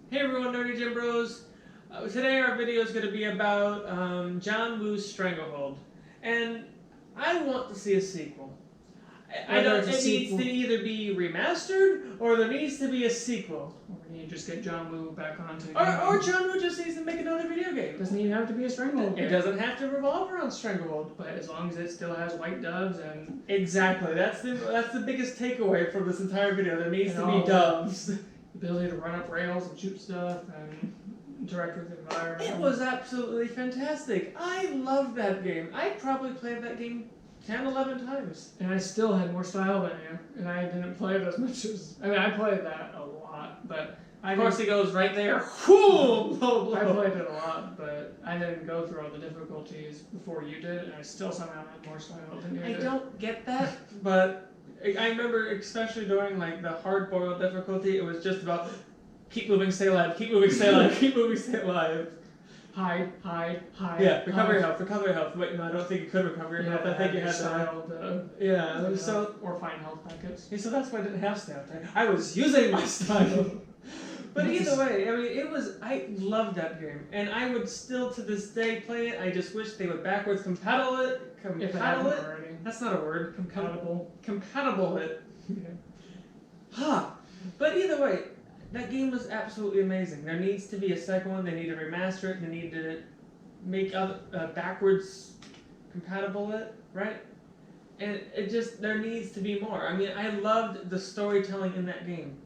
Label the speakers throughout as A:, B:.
A: Hey everyone, nerdygymbros. Today our video is going to be about John Woo's Stranglehold, and I want to see a sequel. I don't. It needs to either be remastered or there needs to be a sequel.
B: Or we need to just get John Woo back onto the
A: game. Or John Woo just needs to make another video game.
B: Doesn't even have to be a Stranglehold.
A: It doesn't have to revolve around Stranglehold,
B: but as long as it still has white doves and
A: exactly. That's the biggest takeaway from this entire video. There needs to be doves.
B: Ability to run up rails and shoot stuff and interact with the environment.
A: It was absolutely fantastic. I loved that game. I probably played that game 10, 11 times.
B: And I still had more style than you. And I didn't play it as much as... I mean, I played that a lot, but...
A: Of course, he goes right there. Whoo!
B: I played it a lot, but I didn't go through all the difficulties before you did, and I still somehow had more style than you did.
A: I don't get that, but... I remember, especially during like the hard-boiled difficulty, it was just about keep moving, stay alive, keep moving, stay alive, keep moving, stay alive.
B: Hide.
A: Yeah, recover your health. Wait, no, I don't think you could recover your health. I think you had
B: to.
A: Yeah, so
B: or find health packets.
A: Yeah, so that's why I didn't have style. I was using my style. But either way, I mean, I loved that game, and I would still to this day play it. I just wish they would backwards compatible it. That's not a word. Compatible it. Huh. But either way, that game was absolutely amazing. There needs to be a second one. They need to remaster it. They need to make backwards compatible it, right? And there needs to be more. I mean, I loved the storytelling in that game.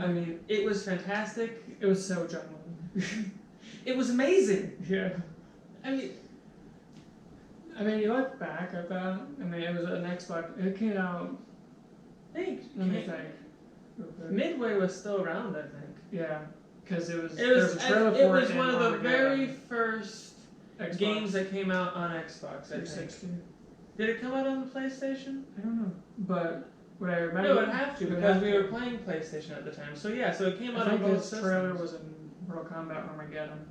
A: I mean, it was fantastic.
B: It was so genuine.
A: It was amazing.
B: Yeah.
A: I mean,
B: you look back at that. I mean, it was an Xbox. It came out.
A: Let me think. Midway was still around, I think.
B: Yeah, because it was.
A: It was one of the very first games that came out on Xbox.
B: 360.
A: Did it come out on the PlayStation?
B: I don't know, but. What I remember.
A: No, it would have to because we were playing PlayStation at the time. So yeah, so it came out on both systems.
B: This trailer was in Mortal Kombat Armageddon.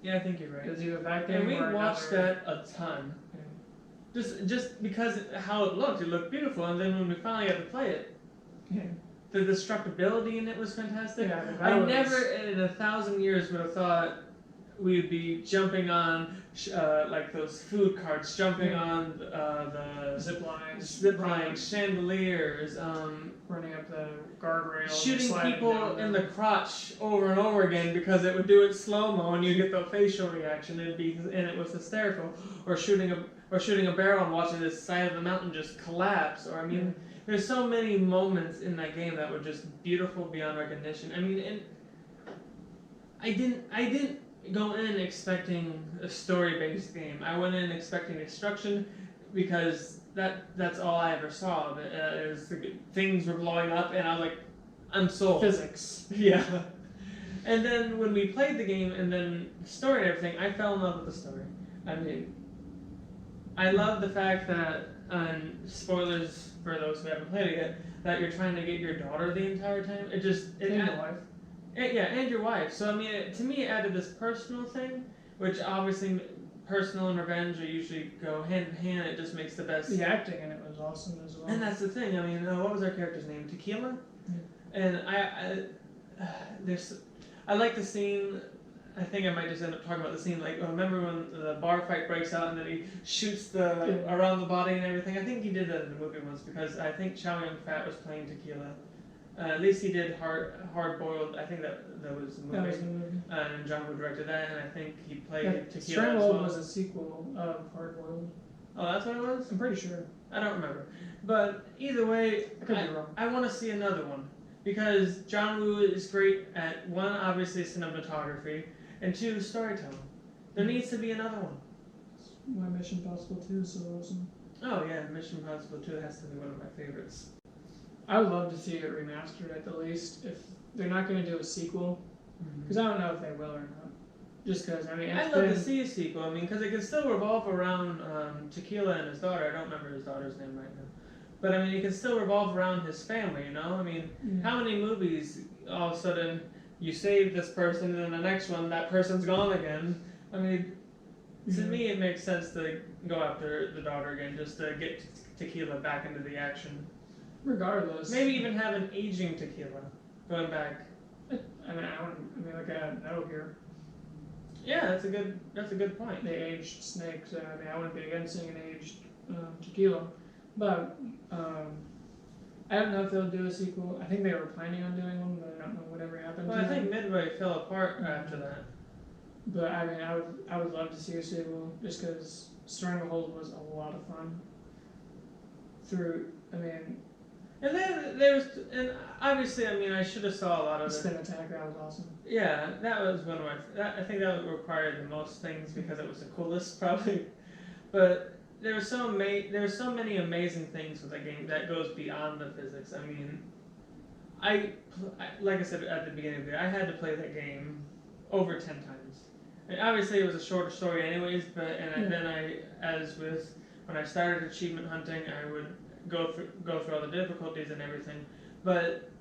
A: Yeah, I think you're right.
B: Because either that game
A: and we watched that a ton. Yeah. Just because how it looked beautiful, and then when we finally got to play it, the destructibility in it was fantastic.
B: Yeah,
A: I never in 1,000 years would have thought we'd be jumping on like those food carts, jumping on the
B: zip lines,
A: chandeliers,
B: running up the guardrails,
A: shooting people in the crotch over and over again because it would do it slow mo and you get the facial reaction and it was hysterical. Or shooting a barrel and watching the side of the mountain just collapse. Or I mean, there's so many moments in that game that were just beautiful beyond recognition. I mean, and I didn't go in expecting a story-based game. I went in expecting destruction because that's all I ever saw. Things were blowing up, and I was like, I'm sold.
B: Physics.
A: Yeah. And then when we played the game, and then the story and everything, I fell in love with the story. I mean, I love the fact that, and spoilers for those who haven't played it yet, that you're trying to get your daughter the entire time. And
B: your wife.
A: And your wife. So I mean, to me, it added this personal thing, which obviously personal and revenge are usually go hand in hand. It just makes the best.
B: The acting in it was awesome as well.
A: And that's the thing. I mean, what was our character's name? Tequila. Yeah. And I like the scene. I think I might just end up talking about the scene. Like, remember when the bar fight breaks out and then he shoots around the body and everything? I think he did that in the movie once because I think Chow Yun-fat was playing Tequila. At least he did hard-boiled. I think that was the movie.
B: That was the movie.
A: And John Woo directed that, and I think he played Tequila.
B: Stranglehold was a sequel of Hard-boiled.
A: Oh, that's what it was?
B: I'm pretty sure.
A: I don't remember. But either way,
B: I could be wrong.
A: I want to see another one because John Woo is great at one, obviously cinematography, and two, storytelling. There needs to be another one.
B: My Mission Impossible 2 is so awesome.
A: Oh yeah, Mission Impossible 2 has to be one of my favorites.
B: I would love to see it remastered at the least. If they're not going to do a sequel, because I don't know if they will or not. Just because, I mean,
A: I'd love to see a sequel. I mean, because it can still revolve around Tequila and his daughter. I don't remember his daughter's name right now. But I mean, it can still revolve around his family, you know? I mean, how many movies all of a sudden you save this person and then the next one that person's gone again? I mean, to me it makes sense to go after the daughter again just to get Tequila back into the action.
B: Regardless.
A: Maybe even have an aging Tequila going back
B: I mean, like Metal Gear,
A: Yeah, that's a good point.
B: they aged Snake, so I mean, I wouldn't be against seeing an aged Tequila, but I don't know if they'll do a sequel. I think they were planning on doing one, but I don't know whatever happened.
A: Well,
B: to
A: I think
B: them.
A: Midway fell apart after that.
B: But I mean, I would love to see a sequel just because Stranglehold was a lot of fun. I mean,
A: And then there's, and obviously, I mean, I should have saw a lot of it.
B: Spin Attack, that was awesome.
A: Yeah, that was one of I think that required the most things because it was the coolest, probably. But there were so many amazing things with that game that goes beyond the physics. I mean, like I said at the beginning of the year, I had to play that game over 10 times. And obviously, it was a shorter story, anyways. But when I started achievement hunting, I would go through all the difficulties and everything. But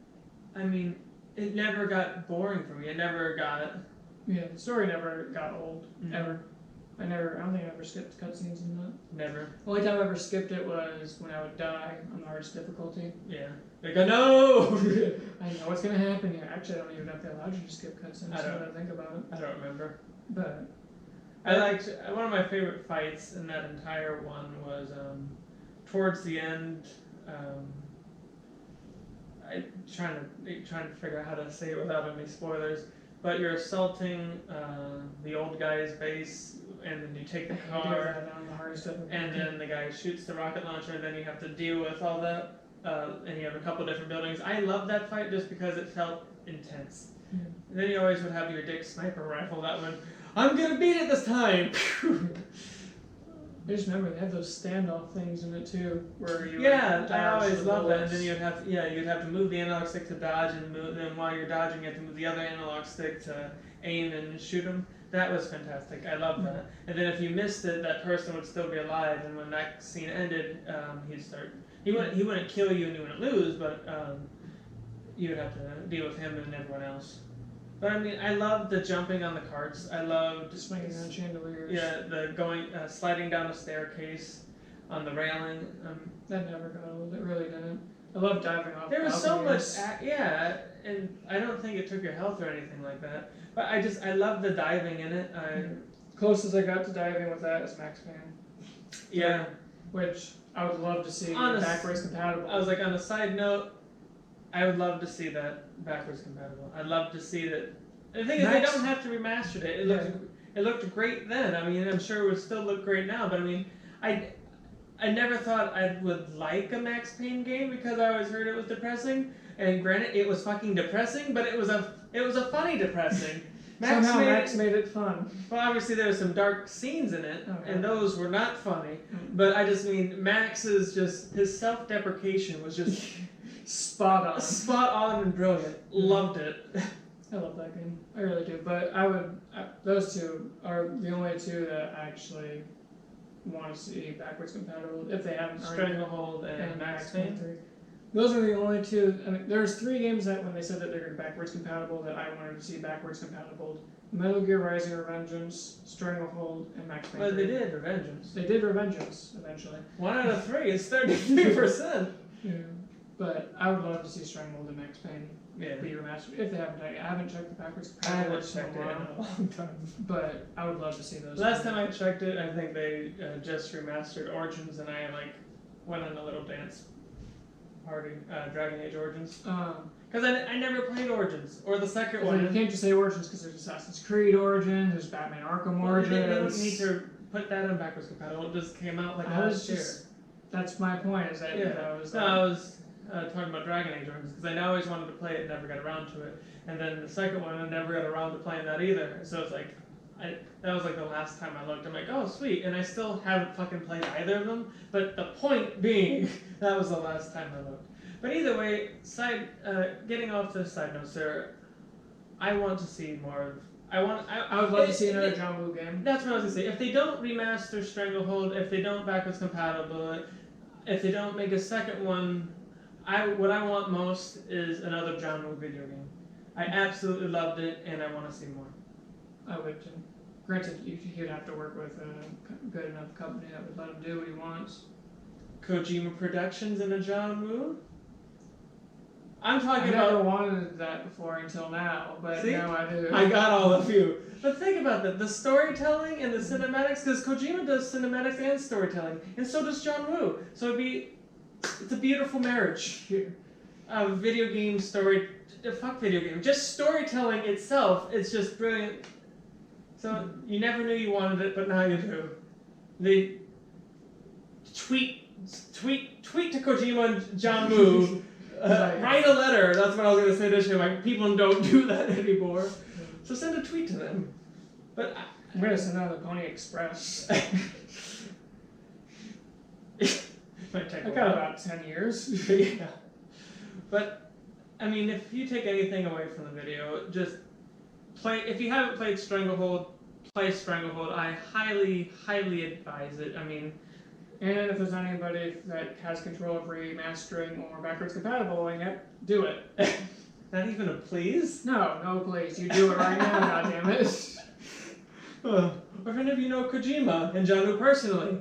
A: I mean, it never got boring for me. It never got.
B: Yeah, the story never got old, ever. I don't think I ever skipped cutscenes in that.
A: Never.
B: The only time I ever skipped it was when I would die on the hardest difficulty.
A: Yeah. Like, no!
B: I know what's gonna happen here. Actually, I don't even know if they allowed you to skip cutscenes, now that I think about it.
A: I don't remember.
B: But
A: I liked, one of my favorite fights in that entire one was towards the end. I'm trying to figure out how to say it without any spoilers. But you're assaulting the old guy's base, and then you take the car, and then the guy shoots the rocket launcher, and then you have to deal with all that. And you have a couple different buildings. I love that fight just because it felt intense.
B: Yeah.
A: And then you always would have your dick sniper rifle that one. I'm gonna beat it this time.
B: I just remember they had those standoff things in it too, where you
A: I always loved that. And then you'd have to move the analog stick to dodge, and then while you're dodging, you have to move the other analog stick to aim and shoot them. That was fantastic. I loved that. And then if you missed it, that person would still be alive. And when that scene ended, he'd start. He wouldn't kill you and you wouldn't lose, but you would have to deal with him and everyone else. But I mean, I loved the jumping on the carts. I loved
B: swinging on chandeliers.
A: Yeah, the sliding down a staircase on the railing.
B: That never got old. It really didn't. I love diving off.
A: There was so much, and I don't think it took your health or anything like that. But I love the diving in it.
B: Closest I got to diving with that is Max Payne.
A: Yeah.
B: Which I would love to see backwards compatible.
A: I was like, on a side note, I would love to see that backwards compatible. I'd love to see that. The thing is, they don't have to remaster it. It looked great then. I mean, I'm sure it would still look great now. But I mean, I never thought I would like a Max Payne game because I always heard it was depressing. And granted, it was fucking depressing, but it was a funny depressing.
B: Max made it fun.
A: Well, obviously there were some dark scenes in it, and those were not funny. But I just mean Max's his self-deprecation was just spot on and brilliant. Loved it.
B: I love that game. I really do. But those two are the only two that I actually want to see backwards compatible if they haven't.
A: Stranglehold and Max Payne 3.
B: Those are the only two. I mean, there's 3 games that when they said that they're going to be backwards compatible that I wanted to see backwards compatible. Metal Gear Rising: Revengeance, Stranglehold, and Max Payne 3.
A: Well, they did Revengeance.
B: They did Revengeance eventually.
A: 1 out of 3 is 33%.
B: Yeah. But I would love to see Stranglehold and Max Payne be remastered if they haven't done it. I haven't checked the backwards compatible.
A: I haven't checked it in a long time.
B: But I would love to see those.
A: Last time I checked it, I think they just remastered Origins, and I went on a little dance party, Dragon Age Origins. Because I never played Origins, or the second one.
B: You can't just say Origins because there's Assassin's Creed Origins, there's Batman Arkham Origins.
A: They don't need to put that on backwards compatible. It just came out last year.
B: That's my point, is that
A: I was talking about Dragon Age Origins, because I always wanted to play it and never got around to it. And then the second one, I never got around to playing that either. So it's like, that was like the last time I looked. I'm like, oh sweet, and I still haven't fucking played either of them. But the point being, that was the last time I looked. But either way, getting off the side notes there, I want to see more of. I would love to see another John Woo game. That's what I was gonna say. If they don't remaster Stranglehold, if they don't backwards compatible, if they don't make a second one, what I want most is another John Woo video game. I absolutely loved it, and I want to see more. I would too. Granted, he'd have to work with a good enough company that would let him do what he wants. Kojima Productions and a John Woo? I'm
B: I
A: talking
B: never
A: about.
B: wanted that before until now, but
A: See?
B: now I do.
A: I got all of you. But think about that. The storytelling and the cinematics, because Kojima does cinematics and storytelling, and so does John Woo. So it's a beautiful marriage. Video game story, fuck video game. Just storytelling itself, it's just brilliant. So you never knew you wanted it, but now you do. The tweet to Kojima and John Woo. Write a letter. That's what I was gonna say this year. Like, people don't do that anymore. So send a tweet to them. But
B: I'm gonna send out the Pony Express.
A: might take
B: I
A: a
B: got
A: while.
B: about 10 years.
A: Yeah. But I mean, if you take anything away from the video, just play. If you haven't played Stranglehold, play Stranglehold. I highly, highly advise it. I mean.
B: And if there's anybody that has control of remastering or backwards compatible, do it.
A: Not even a please?
B: No, please. You do it right now, goddammit.
A: Or if any of you know Kojima and John Woo personally,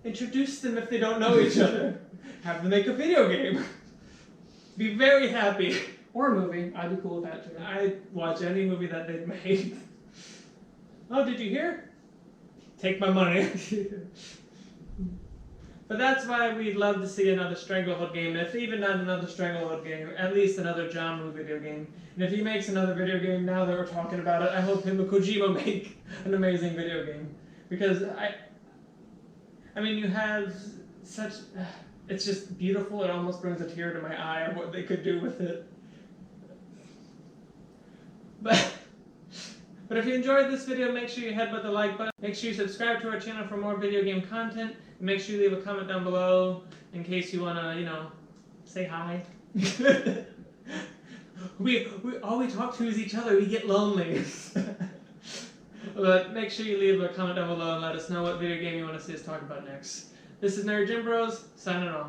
A: introduce them if they don't know each other. Have them make a video game. Be very happy.
B: Or a movie. I'd be cool with that too.
A: I'd watch any movie that they've made. Oh, did you hear? Take my money. But that's why we'd love to see another Stranglehold game. If even not another Stranglehold game, at least another John Woo video game. And if he makes another video game, now that we're talking about it, I hope him and Kojima make an amazing video game. Because I mean, you have such. It's just beautiful. It almost brings a tear to my eye of what they could do with it. But if you enjoyed this video, make sure you headbutt the like button. Make sure you subscribe to our channel for more video game content. And make sure you leave a comment down below in case you want to, say hi. All we talk to is each other. We get lonely. But make sure you leave a comment down below and let us know what video game you want to see us talk about next. This is nerdygymbros, signing off.